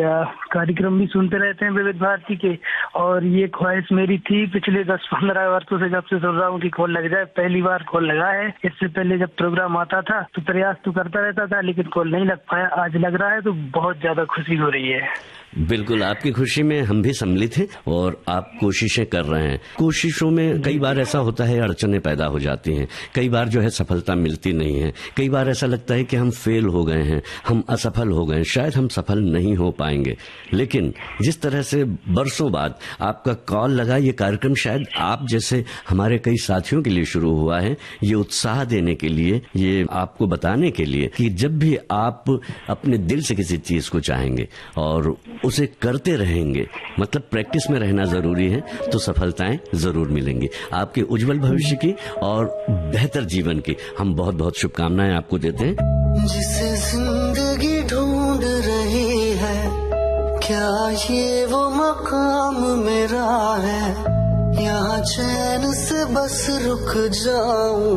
कार्यक्रम भी सुनते रहते हैं विविध भारती के। और ये ख्वाहिश मेरी थी पिछले 10-15 वर्षों से, जब से सोच रहा हूँ कि कॉल लग जाए। पहली बार कॉल लगा है। इससे पहले जब प्रोग्राम आता था तो प्रयास तो करता रहता था, लेकिन कॉल नहीं लग पाया। आज लग रहा है तो बहुत ज्यादा खुशी हो रही है। बिल्कुल, आपकी खुशी में हम भी सम्मिलित हैं और आप कोशिशें कर रहे हैं। कोशिशों में कई बार ऐसा होता है, अड़चनें पैदा हो जाती हैं। कई बार जो है सफलता मिलती नहीं है। कई बार ऐसा लगता है कि हम फेल हो गए हैं, हम असफल हो गए, शायद हम सफल नहीं हो पाएंगे। लेकिन जिस तरह से बरसों बाद आपका कॉल लगा, ये कार्यक्रम शायद आप जैसे हमारे कई साथियों के लिए शुरू हुआ है, ये उत्साह देने के लिए, ये आपको बताने के लिए कि जब भी आप अपने दिल से किसी चीज को चाहेंगे और उसे करते रहेंगे, मतलब प्रैक्टिस में रहना जरूरी है, तो सफलताएं जरूर मिलेंगी। आपके उज्जवल भविष्य की और बेहतर जीवन की हम बहुत बहुत शुभकामनाएं आपको देते हैं। जिसे जिंदगी ढूंढ रही है, क्या ये वो मकाम मेरा है? यहाँ चैन से बस रुक जाऊं,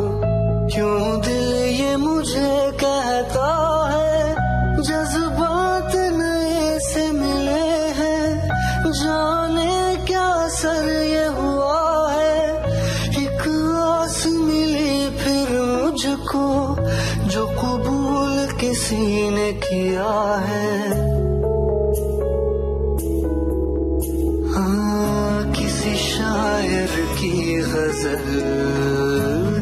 क्यों दिल ये मुझे कहता है। जज्बात नए से मिले हैं, भरा है। हाँ, किसी शायर की गजल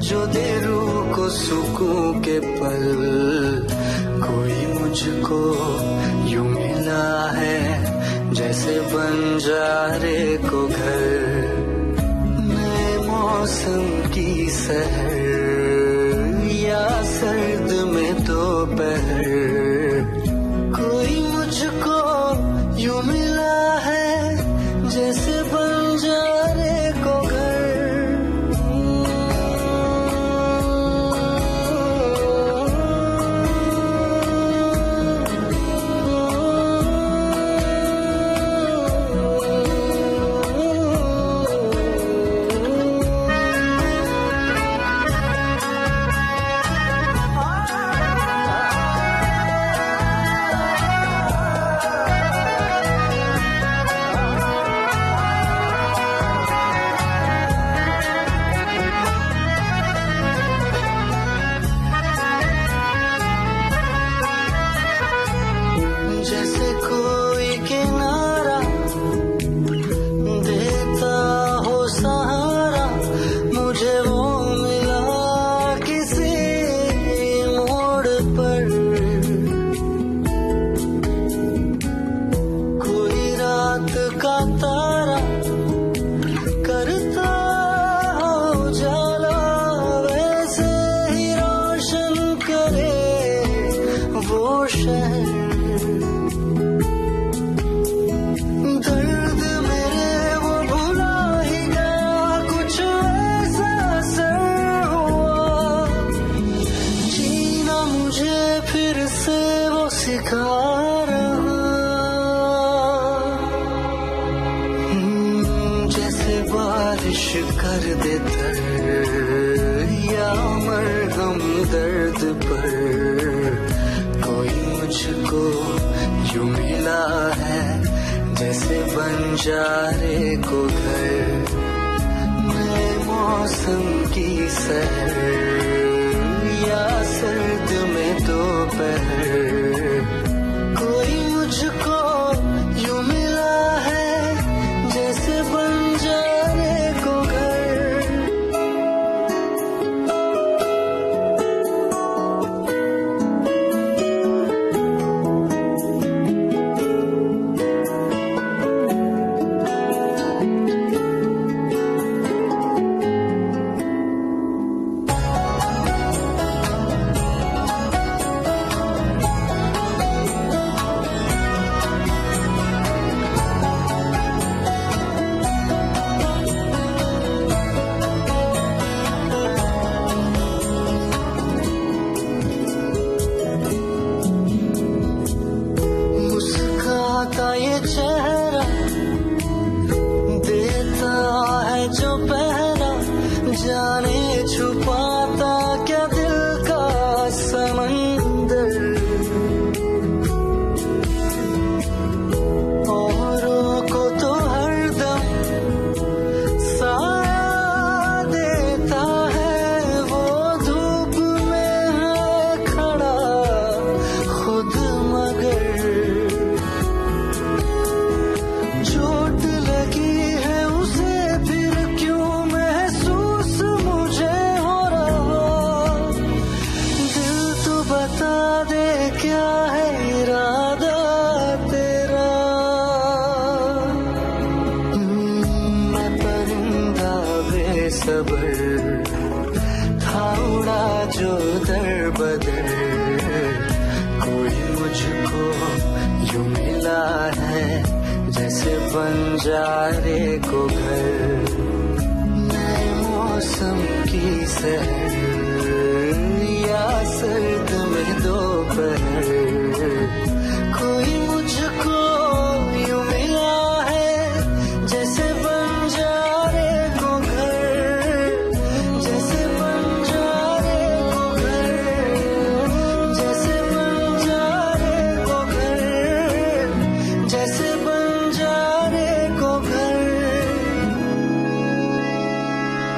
जो दे रूह को सुकून के पल, कोई मुझको यूं मिला है जैसे बंजारे को घर, नए मौसम की सहर या सर्द में दोपहर, कोई मुझको यूं मिला है जैसे बंजारे को घर। जैसे कोई किनारा देता हो सहारा, मुझे वो मिला किसी मोड़ पर, कोई रात का तारा करता हो उजाला, वैसे ही रोशन करे वो शहर। दर्द मेरे वो भुला ही गया, कुछ ऐसा असर हुआ, जीना मुझे फिर से वो सिखा रहा। जैसे बारिश कर दे तर या मरहम दर्द पर, कोई मुझको यूं मिला है जैसे बंजारे को घर, नए मौसम की सहर या सर्द में दोपहर, कोई मुझको यूं मिला है जैसे बंजारे को घर। मुस्काता ये चेहरा देता है जो पहरा, जाने छुपाता क्या दिल का समंदर, औरों को तो हरदम साया देता है, वो धूप में है खड़ा खुद मगर, चोट लगी है उसे फिर क्यों महसूस मुझे हो रहा, दिल तो बता दे क्या है इरादा तेरा। मैं परिंदा बेसब्र था उड़ा जो दर बदर, कोई मुझको यूं मिला है जैसे बंजारे को घर, नए मौसम की सहर या सर्द में दोपहर, कोई मुझको यूं मिला है जैसे बंजारे को घर, जैसे बंजारे को घर, जैसे बंजारे को घर, जैसे बंजारे को घर।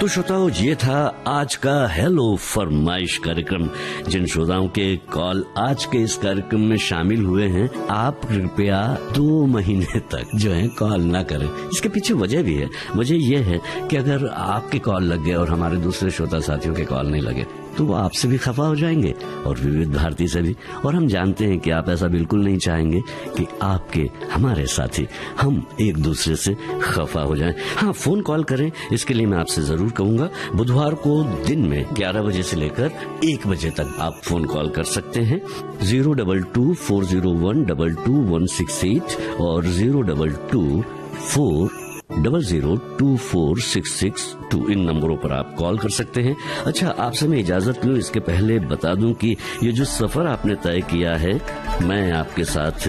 तो तो श्रोताओं, ये था आज का हेलो फरमाइश कार्यक्रम। जिन श्रोताओं के कॉल आज के इस कार्यक्रम में शामिल हुए हैं, आप कृपया 2 महीने तक जो है कॉल ना करें। इसके पीछे वजह भी है। वजह यह है कि अगर आपके कॉल लग गए और हमारे दूसरे श्रोता साथियों के कॉल नहीं लगे तो वो आपसे भी खफा हो जाएंगे और विविध भारती से भी। और हम जानते हैं कि आप ऐसा बिल्कुल नहीं चाहेंगे कि आपके हमारे साथी हम एक दूसरे से खफा हो जाएं। हाँ, फोन कॉल करें, इसके लिए मैं आपसे जरूर कहूंगा। बुधवार को दिन में 11 बजे से लेकर 1 बजे तक आप फोन कॉल कर सकते हैं। 022-401-22168 और 022-400-2466 इन नंबरों पर आप कॉल कर सकते हैं। अच्छा, आपसे मैं इजाजत लूं इसके पहले बता दूं कि ये जो सफर आपने तय किया है, मैं आपके साथ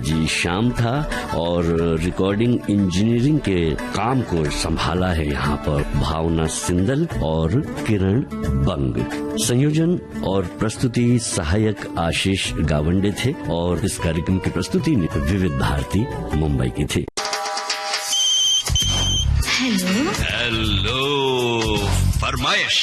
जी शाम था और रिकॉर्डिंग इंजीनियरिंग के काम को संभाला है यहाँ पर भावना सिंदल और किरण बंग। संयोजन और प्रस्तुति सहायक आशीष गावंडे थे और इस कार्यक्रम की प्रस्तुति विविध भारती मुंबई की थी। हेलो फरमाइश।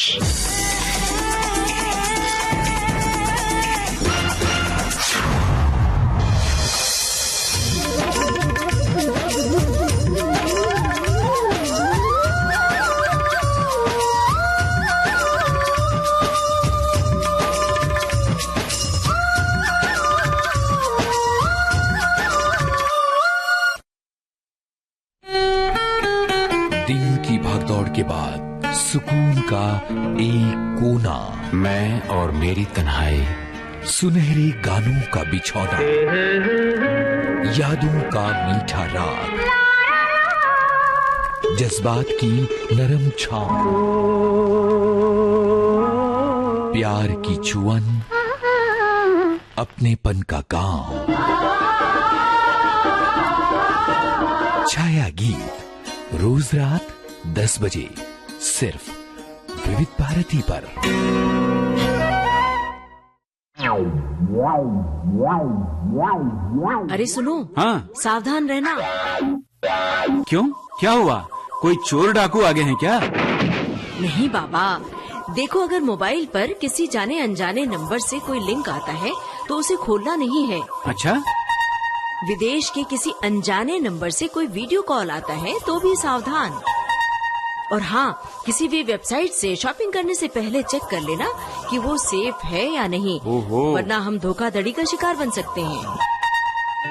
के बाद सुकून का एक कोना, मैं और मेरी तन्हाई, सुनहरे गानों का बिछौना, यादों का मीठा राग, जज्बात की नरम छांव, प्यार की चुअन, अपनेपन का गांव, छाया गीत रोज रात 10 बजे सिर्फ विविध भारती पर। अरे सुनो, हाँ, सावधान रहना। क्यों, क्या हुआ? कोई चोर डाकू आ गए हैं क्या? नहीं बाबा, देखो अगर मोबाइल पर किसी जाने अनजाने नंबर से कोई लिंक आता है तो उसे खोलना नहीं है। अच्छा? विदेश के किसी अनजाने नंबर से कोई वीडियो कॉल आता है तो भी सावधान। और हाँ, किसी भी वेबसाइट से शॉपिंग करने से पहले चेक कर लेना कि वो सेफ है या नहीं, वरना हम धोखाधड़ी का शिकार बन सकते हैं।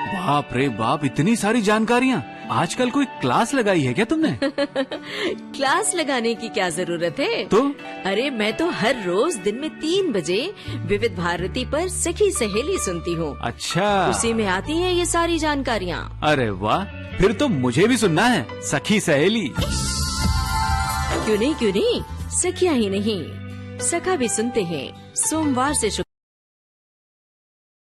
बाप रे बाप, इतनी सारी जानकारियाँ। आजकल कोई क्लास लगाई है क्या तुमने? क्लास लगाने की क्या जरूरत है? तो? अरे मैं तो हर रोज दिन में 3 बजे विविध भारती पर सखी सहेली सुनती हूँ। अच्छा, उसी में आती हैं ये सारी जानकारियाँ। अरे वाह, फिर तो मुझे भी सुनना है सखी सहेली। क्यों नहीं, सखियाँ ही नहीं, सखा भी सुनते हैं सोमवार से